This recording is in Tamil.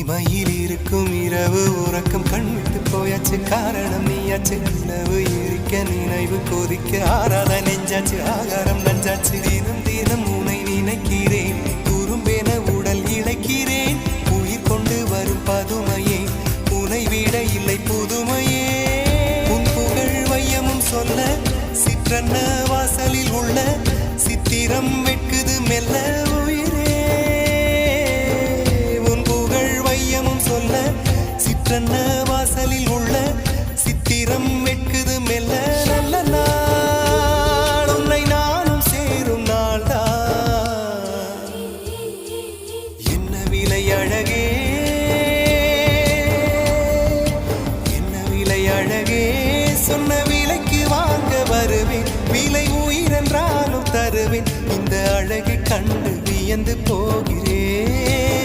தனிமையில் இருக்கும் இரவு உறக்கம் கண்விட்டு போயாச்சு காரணம் நீயாச்சு நிலவு எரிக்க நினைவு கொதிக்க ஆறாத நெஞ்சாச்சு ஆகாரம் நஞ்சாச்சு தினம் தினம் உனை நினைக்கிறேன் குறும்பென உடல் இழைக்கிறேன் உயிர் கொண்டு வரும் பதுமையே உனை விட இல்லை புதுமையே உன் புகழ் வையமும் சொல்ல சிற்றன்ன வாசலில் உள்ள சித்திரம் வெட்குது மெல்ல உயிரே உன் புகழ் வையமும் சொல்ல சிற்றன்ன வாசலில் உள்ள சித்திரம் வெட்குது மெல்ல நல்ல நாள் உன்னை நானும் சேரும் நாள்தான் என்ன விலை அழகே என்ன விலை அழகே சொன்ன விலைக்கு வாங்க வருவேன் விலை உயிரென்றாலும் தருவேன் இந்த அழகை கண்டு வியந்து போகிறேன்